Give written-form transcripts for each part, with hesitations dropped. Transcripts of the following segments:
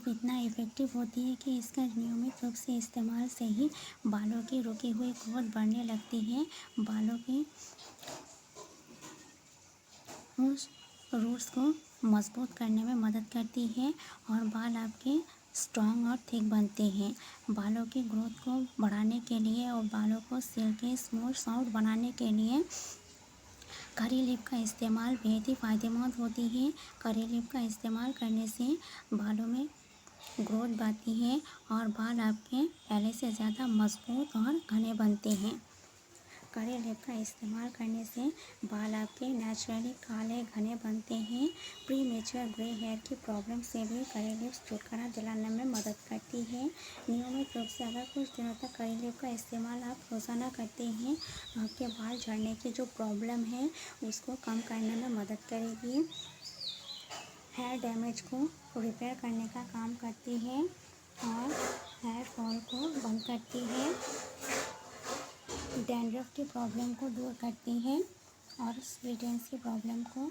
Leaf इतना effective होती है कि इसका नियमित रूप से इस्तेमाल से ही बालों की रुकी हुई ग्रोथ बढ़ने लगती है। बालों की उस रूट्स को मजबूत करने में मदद करती है और बाल आपके स्ट्रॉन्ग और थिक बनते हैं। बालों की ग्रोथ को बढ़ाने के लिए और बालों को सिल्की स्मूथ सॉफ्ट बनाने के लिए करी लीफ का इस्तेमाल बेहद ही फ़ायदेमंद होती है। करी लीफ का इस्तेमाल करने से बालों में ग्रोथ बढ़ती है और बाल आपके पहले से ज़्यादा मजबूत और घने बनते हैं। करी लीफ का इस्तेमाल करने से बाल आपके नेचुरली काले घने बनते हैं। प्री मेच्योर ग्रे हेयर की प्रॉब्लम से भी करी लीफ छुटकारा दिलाने में मदद करती है। नियमित रूप से अगर कुछ दिनों तक करी लीफ का इस्तेमाल आप रोज़ाना करते हैं तो आपके बाल झड़ने की जो प्रॉब्लम है उसको कम करने में मदद करेगी। हेयर डैमेज को रिपेयर करने का काम करती है और हेयर फॉल को बंद करती है। डैंड्रफ की प्रॉब्लम को दूर करती है और स्प्लिट एंड्स की प्रॉब्लम को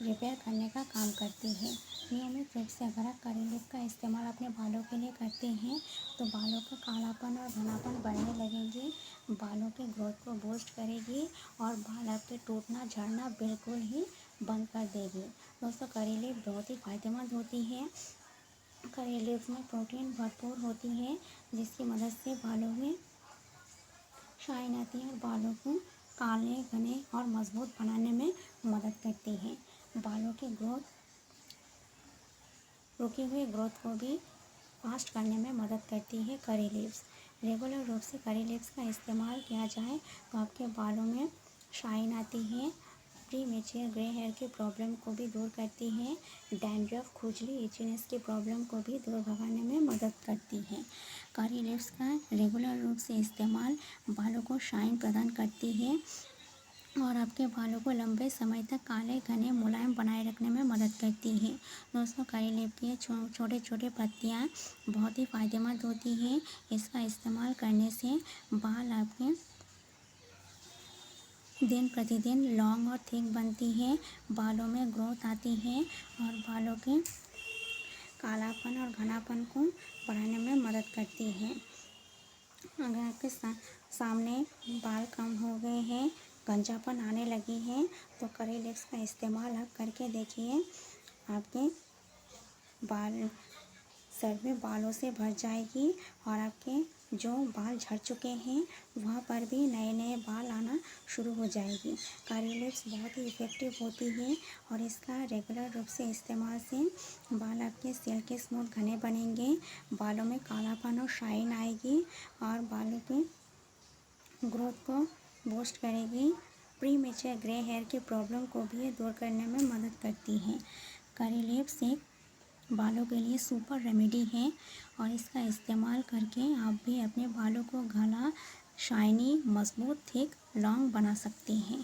रिपेयर करने का काम करती है। नियमित रूप से अगर आप करी लीफ का इस्तेमाल अपने बालों के लिए करते हैं तो बालों का कालापन और घनापन बढ़ने लगेंगे, बालों की ग्रोथ को बूस्ट करेगी और बाल आपके टूटना झड़ना बिल्कुल ही बंद कर देगी। दोस्तों, करी लीफ बहुत ही फ़ायदेमंद होती है। करी लीफ में प्रोटीन भरपूर होती है जिसकी मदद से बालों में शाइन आती है और बालों को काले घने और मजबूत बनाने में मदद करती है। बालों की ग्रोथ रुकी हुई ग्रोथ को भी फास्ट करने में मदद करती है करी लीव्स। रेगुलर रूप से करी लीव्स का इस्तेमाल किया जाए तो आपके बालों में शाइन आती है, प्री मेच्योर ग्रे हेयर की प्रॉब्लम को भी दूर करती है, डैंड्रफ खुजली इचीनेस की प्रॉब्लम को भी दूर भगाने में मदद करती है। करी लीव्स का रेगुलर रूप से इस्तेमाल बालों को शाइन प्रदान करती है और आपके बालों को लंबे समय तक काले घने मुलायम बनाए रखने में मदद करती है। दोस्तों, करी लीफ की छोटे छोटे पत्तियां बहुत ही फ़ायदेमंद होती हैं। इसका इस्तेमाल करने से बाल आपके दिन प्रतिदिन लॉन्ग और थिक बनती है, बालों में ग्रोथ आती है और बालों के कालापन और घनापन को बढ़ाने में मदद करती है। अगर आपके सामने बाल कम हो गए हैं, गंजापन आने लगी है तो करी लीव्स का इस्तेमाल आप करके देखिए। आपके बाल सर में बालों से भर जाएगी और आपके जो बाल झड़ चुके हैं वहाँ पर भी नए नए बाल आना शुरू हो जाएगी। करी लीव्स बहुत ही इफ़ेक्टिव होती है और इसका रेगुलर रूप से इस्तेमाल से बाल आपके सिल्की स्मूथ घने बनेंगे, बालों में कालापन और शाइन आएगी और बालों की ग्रोथ को बूस्ट करेगी। प्री मेच्योर ग्रे हेयर की प्रॉब्लम को भी दूर करने में मदद करती है। करी लीव्स एक बालों के लिए सुपर रेमेडी है और इसका इस्तेमाल करके आप भी अपने बालों को घना, शाइनी, मजबूत, थिक, लॉन्ग बना सकते हैं।